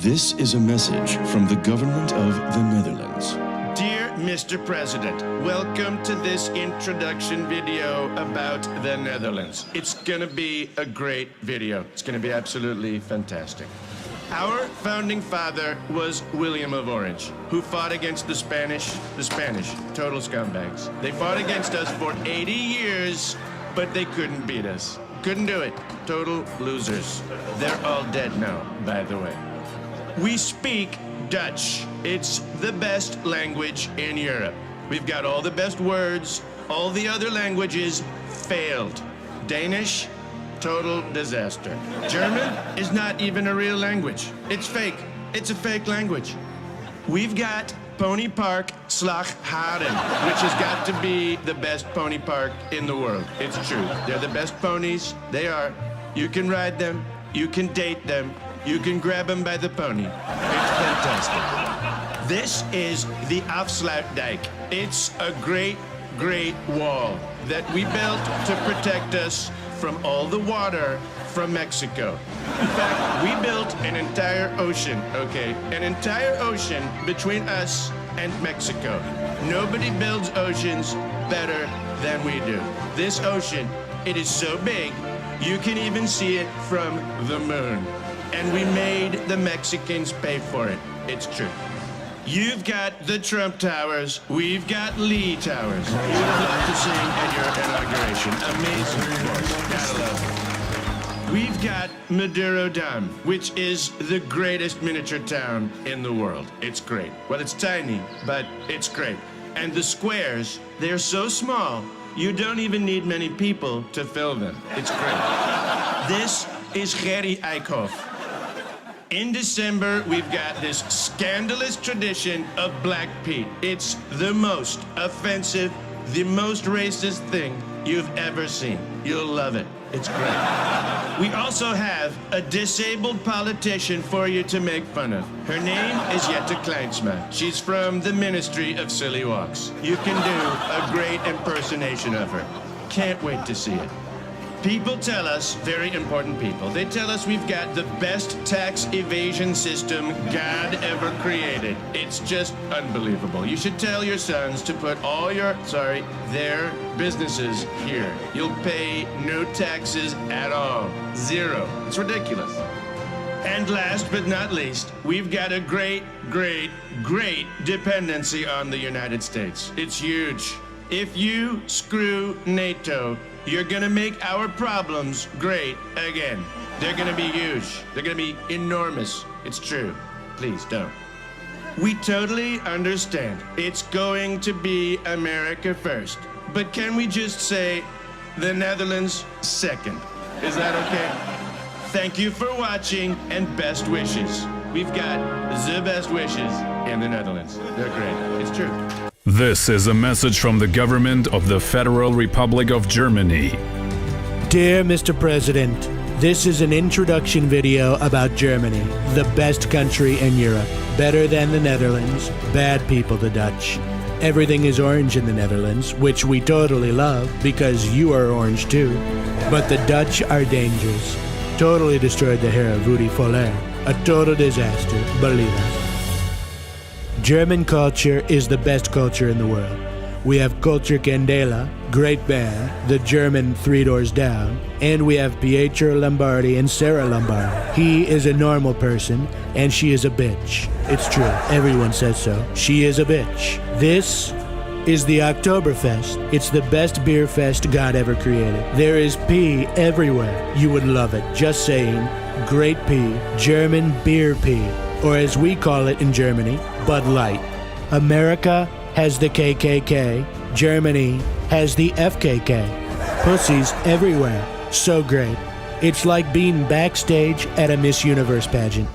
This is a message from the government of the Netherlands. Dear Mr. President, welcome to this introduction video about the Netherlands. It's gonna be a great video. It's gonna be absolutely fantastic. Our founding father was William of Orange, who fought against the Spanish, total scumbags. They fought against us for 80 years, but they couldn't beat us. Couldn't do it. Total losers. They're all dead now, by the way. We speak Dutch. It's the best language in Europe. We've got all the best words. All the other languages failed. Danish, total disaster. German is not even a real language. It's fake. It's a fake language. We've got Pony Park Slagharen, which has got to be the best pony park in the world. It's true. They're the best ponies. They are. You can ride them. You can date them. You can grab them by the pony. It's fantastic. This is the Afsluitdijk. It's a great, great wall that we built to protect us from all the water from Mexico. In fact, we built an entire ocean, okay? An entire ocean between us and Mexico. Nobody builds oceans better than we do. This ocean, it is so big, you can even see it from the moon. And we made the Mexicans pay for it. It's true. You've got the Trump Towers. We've got Lee Towers. You would have loved to sing at your inauguration. Amazing, of course. Gotta love it. We've got Maduro Dam, which is the greatest miniature town in the world. It's great. Well, it's tiny, but it's great. And the squares, they're so small, you don't even need many people to fill them. It's great. This is Gerry Eikhoff. In December, we've got this scandalous tradition of Black Pete. It's the most offensive, the most racist thing you've ever seen. You'll love it. It's great. We also have a disabled politician for you to make fun of. Her name is Jette Kleinsma. She's from the Ministry of Silly Walks. You can do a great impersonation of her. Can't wait to see it. People tell us, very important people, they tell us we've got the best tax evasion system God ever created. It's just unbelievable. You should tell your sons to put all their businesses here. You'll pay no taxes at all. Zero. It's ridiculous. And last but not least, we've got a great, great, great dependency on the United States. It's huge. If you screw NATO, you're gonna make our problems great again. They're gonna be huge. They're gonna be enormous. It's true. Please don't. We totally understand. It's going to be America first. But can we just say the Netherlands second? Is that okay? Thank you for watching and best wishes. We've got the best wishes in the Netherlands. They're great. It's true. This is a message from the government of the Federal Republic of Germany. Dear Mr. President, this is an introduction video about Germany, the best country in Europe. Better than the Netherlands, bad people the Dutch. Everything is orange in the Netherlands, which we totally love because you are orange too. But the Dutch are dangerous. Totally destroyed the hair of Rudy Foller. A total disaster, believe us. German culture is the best culture in the world. We have Culture Candela, great band, the German Three Doors Down, and we have Pietro Lombardi and Sarah Lombardi. He is a normal person, and she is a bitch. It's true, everyone says so. She is a bitch. This is the Oktoberfest. It's the best beer fest God ever created. There is pee everywhere. You would love it. Just saying, great pee, German beer pee. Or as we call it in Germany, Bud Light. America has the KKK. Germany has the FKK. Pussies everywhere. So great. It's like being backstage at a Miss Universe pageant.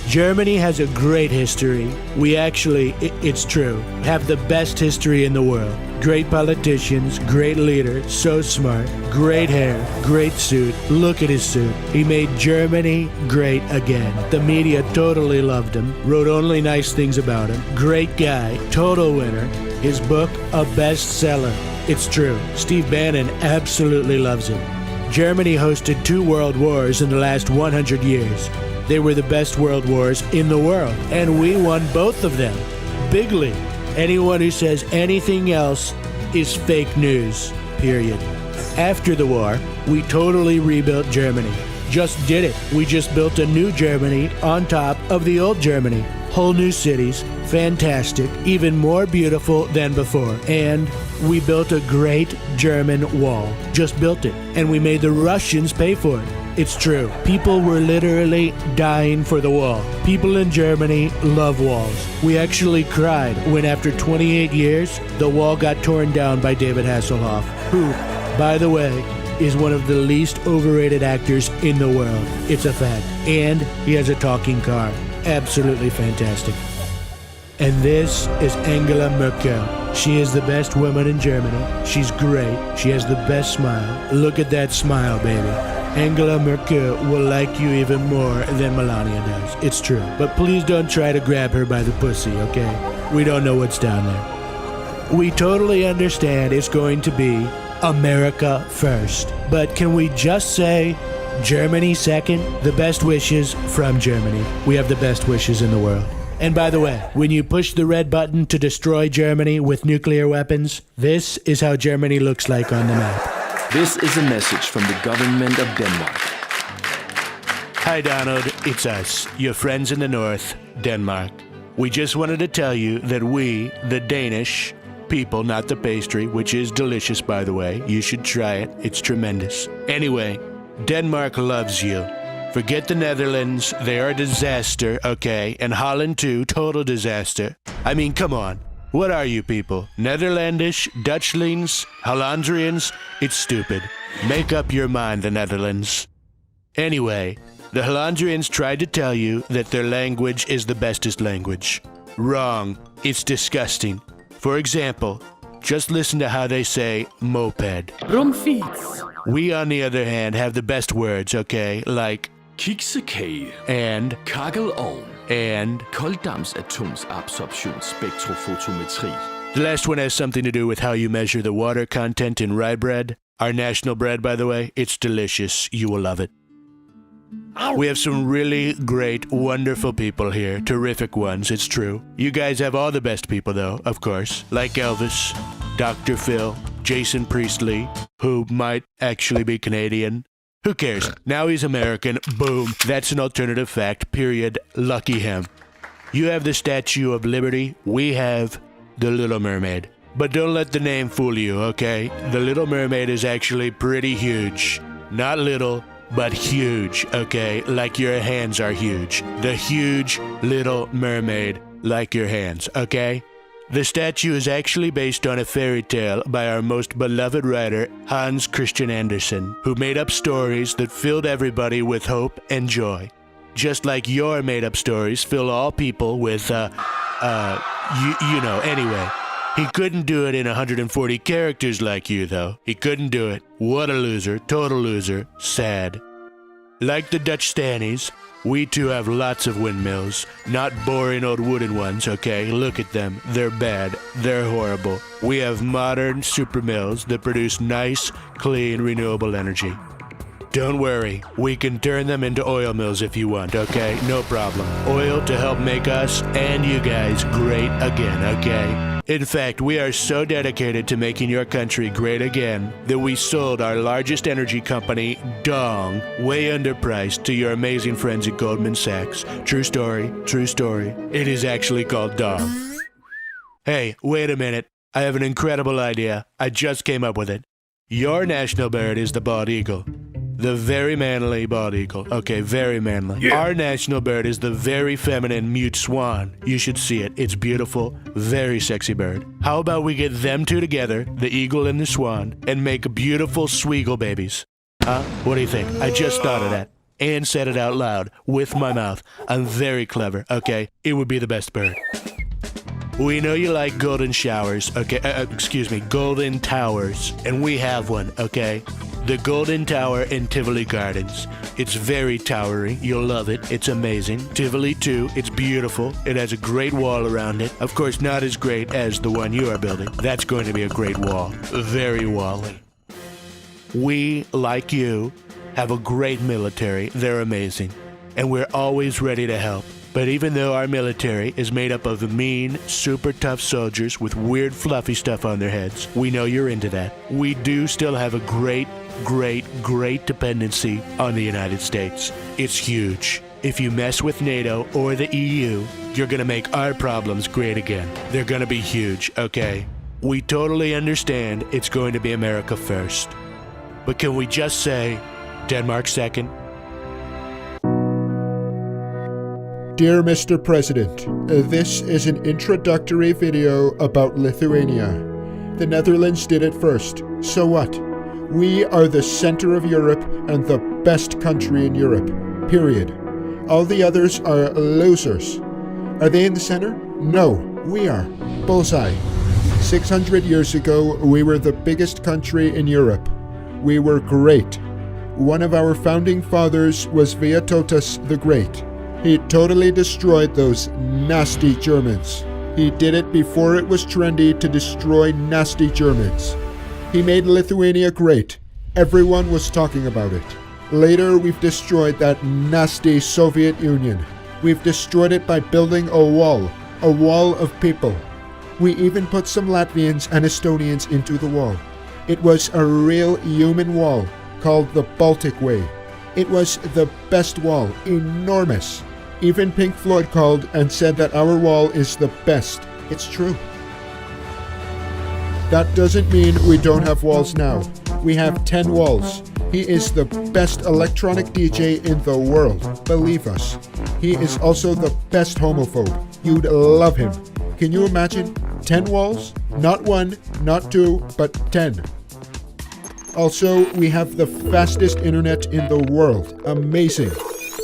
Germany has a great history. We actually, it's true, have the best history in the world. Great politicians, great leader, so smart, great hair, great suit. Look at his suit. He made Germany great again. The media totally loved him, wrote only nice things about him. Great guy, total winner. His book, a bestseller. It's true. Steve Bannon absolutely loves him. Germany hosted 2 world wars in the last 100 years. They were the best world wars in the world, and we won both of them. Bigly. Anyone who says anything else is fake news, period. After the war, we totally rebuilt Germany. Just did it. We just built a new Germany on top of the old Germany. Whole new cities, fantastic, even more beautiful than before. And we built a great German wall. Just built it. And we made the Russians pay for it. It's true. People were literally dying for the wall. People in Germany love walls. We actually cried when after 28 years, the wall got torn down by David Hasselhoff, who, by the way, is one of the least overrated actors in the world. It's a fact. And he has a talking car. Absolutely fantastic. And this is Angela Merkel. She is the best woman in Germany. She's great. She has the best smile. Look at that smile, baby. Angela Merkel will like you even more than Melania does. It's true. But please don't try to grab her by the pussy, okay? We don't know what's down there. We totally understand it's going to be America first. But can we just say Germany second? The best wishes from Germany. We have the best wishes in the world. And by the way, when you push the red button to destroy Germany with nuclear weapons, this is how Germany looks like on the map. This is a message from the government of Denmark. Hi Donald, it's us, your friends in the north, Denmark. We just wanted to tell you that we, the Danish people, not the pastry, which is delicious by the way, you should try it, it's tremendous. Anyway, Denmark loves you. Forget the Netherlands, they are a disaster, okay? And Holland too, total disaster. I mean, come on. What are you people? Netherlandish, Dutchlings, Hollandrians? It's stupid. Make up your mind, the Netherlands. Anyway, the Hollandrians tried to tell you that their language is the bestest language. Wrong. It's disgusting. For example, just listen to how they say moped. Rumfiets. We, on the other hand, have the best words, okay? Like Kiksekage. and, Kakkelovn. and. Koldamsatomsabsorptionsspektrofotometri. The last one has something to do with how you measure the water content in rye bread. Our national bread, by the way, it's delicious. You will love it. We have some really great, wonderful people here. Terrific ones, it's true. You guys have all the best people, though, of course. Like Elvis, Dr. Phil, Jason Priestley, who might actually be Canadian. Who cares? Now he's American. Boom. That's an alternative fact, period. Lucky him. You have the Statue of Liberty. We have the Little Mermaid. But don't let the name fool you, okay? The Little Mermaid is actually pretty huge. Not little, but huge, okay? Like your hands are huge. The huge Little Mermaid, like your hands, okay? The statue is actually based on a fairy tale by our most beloved writer, Hans Christian Andersen, who made up stories that filled everybody with hope and joy. Just like your made-up stories fill all people with, anyway. He couldn't do it in 140 characters like you, though. He couldn't do it. What a loser. Total loser. Sad. Like the Dutch Stannies, we too have lots of windmills. Not boring old wooden ones, okay? Look at them. They're bad. They're horrible. We have modern super mills that produce nice, clean, renewable energy. Don't worry, we can turn them into oil mills if you want, okay? No problem. Oil to help make us and you guys great again, okay? In fact, we are so dedicated to making your country great again that we sold our largest energy company, Dong, way underpriced to your amazing friends at Goldman Sachs. True story, true story. It is actually called Dong. Hey, wait a minute. I have an incredible idea. I just came up with it. Your national bird is the bald eagle. The very manly bald eagle. Okay, very manly. Yeah. Our national bird is the very feminine mute swan. You should see it. It's beautiful, very sexy bird. How about we get them two together, the eagle and the swan, and make beautiful sweegle babies? Huh? What do you think? I just thought of that and said it out loud with my mouth. I'm very clever, okay? It would be the best bird. We know you like golden showers, okay? Golden towers. And we have one, okay? The Golden Tower in Tivoli Gardens. It's very towery. You'll love it. It's amazing. Tivoli, too. It's beautiful. It has a great wall around it. Of course, not as great as the one you are building. That's going to be a great wall. Very wally. We, like you, have a great military. They're amazing. and we're always ready to help. But even though our military is made up of mean, super tough soldiers with weird fluffy stuff on their heads, we know you're into that. We do still have a great dependency on the United States. It's huge. If you mess with NATO or the EU, you're gonna make our problems great again. They're gonna be huge, okay? We totally understand it's going to be America first. But can we just say Denmark second? Dear Mr. President, this is an introductory video about Lithuania. The Netherlands did it first. So what? We are the center of Europe and the best country in Europe. Period. All the others are losers. Are they in the center? No, we are. Bullseye. 600 years ago, we were the biggest country in Europe. We were great. One of our founding fathers was Vytautas the Great. He totally destroyed those nasty Germans. He did it before it was trendy to destroy nasty Germans. He made Lithuania great. Everyone was talking about it. Later, we've destroyed that nasty Soviet Union. We've destroyed it by building a wall of people. We even put some Latvians and Estonians into the wall. It was a real human wall called the Baltic Way. It was the best wall, enormous. Even Pink Floyd called and said that our wall is the best. It's true. That doesn't mean we don't have walls now. We have 10 walls. He is the best electronic DJ in the world. Believe us. He is also the best homophobe. You'd love him. Can you imagine? 10 walls? Not 1, not 2, but 10. Also, we have the fastest internet in the world. Amazing.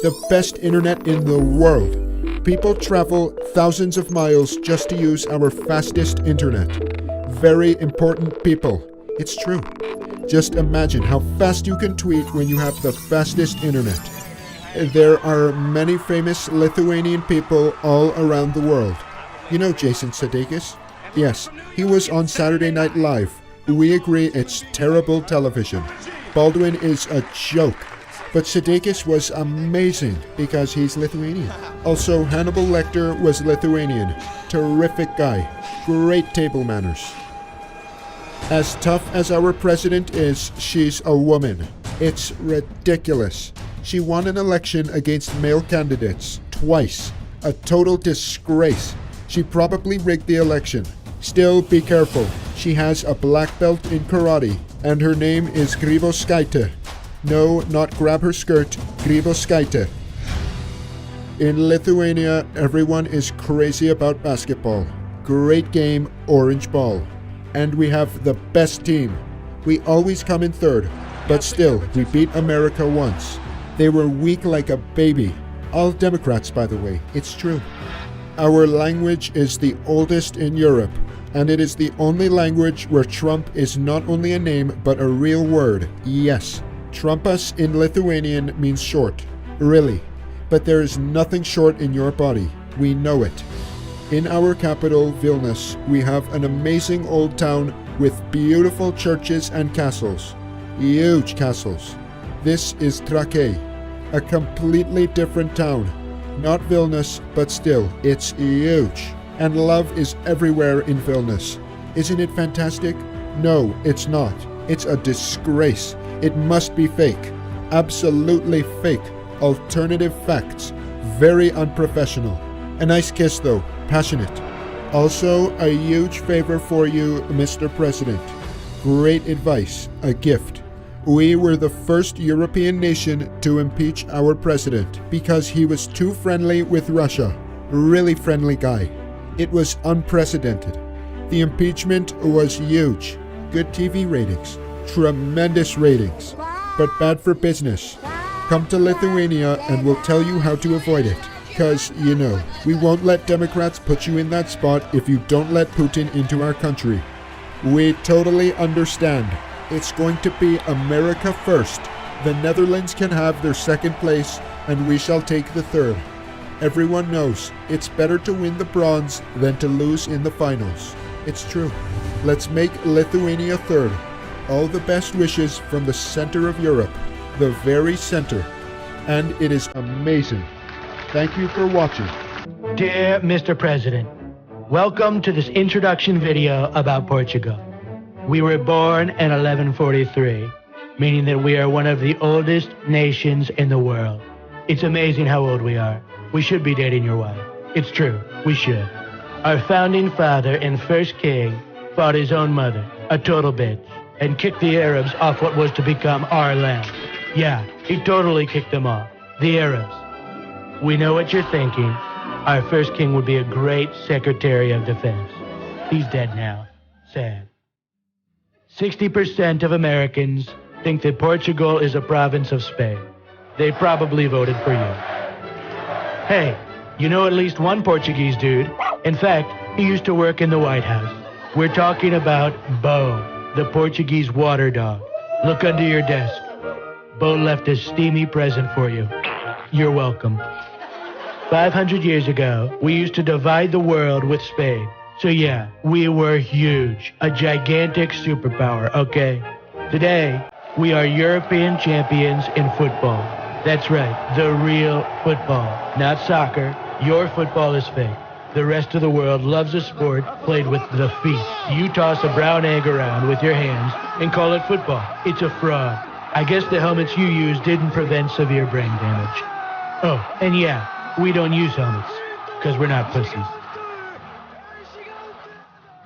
The best internet in the world. People travel thousands of miles just to use our fastest internet. Very important people. It's true. Just imagine how fast you can tweet when you have the fastest internet. There are many famous Lithuanian people all around the world. You know Jason Sudeikis? Yes, he was on Saturday Night Live. We agree it's terrible television. Baldwin is a joke. But Sudeikis was amazing because he's Lithuanian. Also, Hannibal Lecter was Lithuanian. Terrific guy. Great table manners. As tough as our president is, she's a woman. It's ridiculous. She won an election against male candidates twice. A total disgrace. She probably rigged the election. Still, be careful. She has a black belt in karate, and her name is Grybauskaitė. No, not grab her skirt, Grybauskaitė. In Lithuania, everyone is crazy about basketball. Great game, orange ball. And we have the best team. We always come in third, but still, we beat America once. They were weak like a baby. All Democrats, by the way, it's true. Our language is the oldest in Europe, and it is the only language where Trump is not only a name, but a real word. Yes. Trumpas in Lithuanian means short. Really. But there is nothing short in your body. We know it. In our capital, Vilnius, we have an amazing old town with beautiful churches and castles. Huge castles. This is Trakai, a completely different town. Not Vilnius, but still, it's huge. And love is everywhere in Vilnius. Isn't it fantastic? No, it's not. It's a disgrace. It must be fake. Absolutely fake. Alternative facts. Very unprofessional. A nice kiss though. Passionate. Also, a huge favor for you, Mr. President. Great advice. A gift. We were the first European nation to impeach our president because he was too friendly with Russia. Really friendly guy. It was unprecedented. The impeachment was huge. Good TV ratings. Tremendous ratings. But bad for business. Come to Lithuania and we'll tell you how to avoid it. Because, you know, we won't let Democrats put you in that spot if you don't let Putin into our country. We totally understand. It's going to be America first. The Netherlands can have their second place and we shall take the third. Everyone knows it's better to win the bronze than to lose in the finals. It's true. Let's make Lithuania third. All the best wishes from the center of Europe. The very center. and it is amazing. Thank you for watching. Dear Mr. President, welcome to this introduction video about Portugal. We were born in 1143, meaning that we are one of the oldest nations in the world. It's amazing how old we are. We should be dating your wife. It's true, we should. Our founding father and first king fought his own mother, a total bitch, and kicked the Arabs off what was to become our land. Yeah, he totally kicked them off. The Arabs. We know what you're thinking. Our first king would be a great Secretary of Defense. He's dead now. Sad. 60% of Americans think that Portugal is a province of Spain. They probably voted for you. Hey, you know at least one Portuguese dude. In fact, he used to work in the White House. We're talking about Bo, the Portuguese water dog. Look under your desk. Bo left a steamy present for you. You're welcome. 500 years ago, we used to divide the world with Spain. So yeah, we were huge. A gigantic superpower, okay? Today, we are European champions in football. That's right, the real football, not soccer. Your football is fake. The rest of the world loves a sport played with the feet. You toss a brown egg around with your hands and call it football. It's a fraud. I guess the helmets you use didn't prevent severe brain damage. Oh, and yeah, we don't use helmets, because we're not pussies.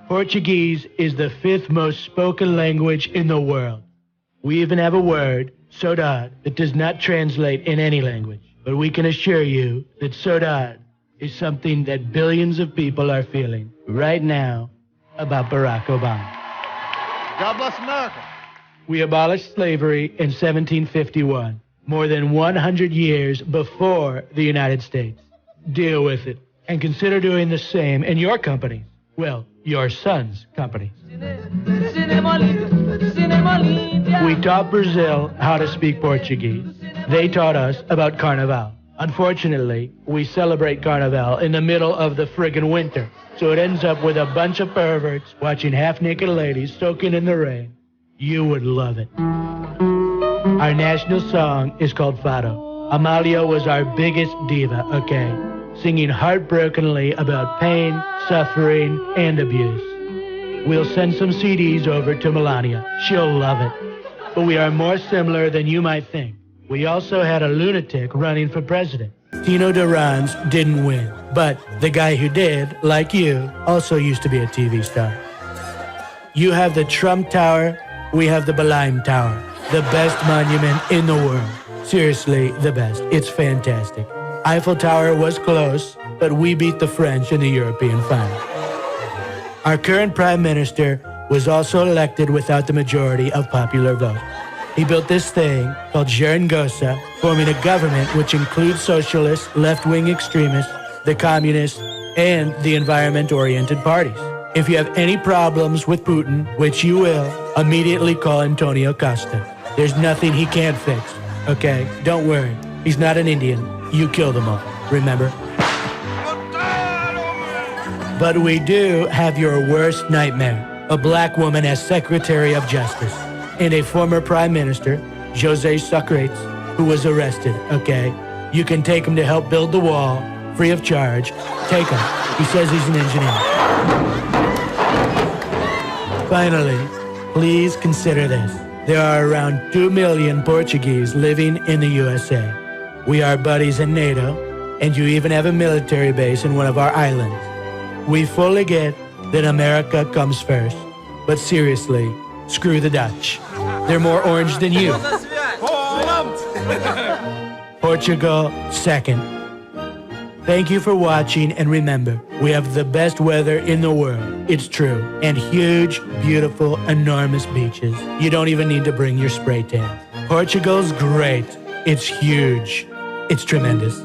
Portuguese is the 5th most spoken language in the world. We even have a word, saudade, that does not translate in any language. But we can assure you that saudade is something that billions of people are feeling right now about Barack Obama. God bless America. We abolished slavery in 1751, more than 100 years before the United States. Deal with it, and consider doing the same in your company. Well, your son's company. We taught Brazil how to speak Portuguese. They taught us about Carnival. Unfortunately, we celebrate Carnival in the middle of the friggin' winter, so it ends up with a bunch of perverts watching half-naked ladies soaking in the rain. You would love it. Our national song is called Fado. Amalia was our biggest diva, okay? Singing heartbrokenly about pain, suffering, and abuse. We'll send some CDs over to Melania. She'll love it. But we are more similar than you might think. We also had a lunatic running for president. Tino Durans didn't win, but the guy who did, like you, also used to be a TV star. You have the Trump Tower, we have the Belém Tower, the best monument in the world. Seriously, the best. It's fantastic. Eiffel Tower was close, but we beat the French in the European final. Our current prime minister was also elected without the majority of popular vote. He built this thing called Jeringosa, forming a government which includes socialists, left-wing extremists, the communists, and the environment-oriented parties. If you have any problems with Putin, which you will, immediately call Antonio Costa. There's nothing he can't fix, okay? Don't worry. He's not an Indian. You killed them all, remember? But we do have your worst nightmare, a black woman as Secretary of Justice, and a former Prime Minister, José Sócrates, who was arrested, okay? You can take him to help build the wall, free of charge. Take him. He says he's an engineer. Finally, please consider this. There are around 2 million Portuguese living in the USA. We are buddies in NATO, and you even have a military base in one of our islands. We fully get that America comes first, but seriously, screw the Dutch. They're more orange than you. Portugal second. Thank you for watching, and remember, we have the best weather in the world. It's true. And huge, beautiful, enormous beaches. You don't even need to bring your spray tan. Portugal's great. It's huge. It's tremendous.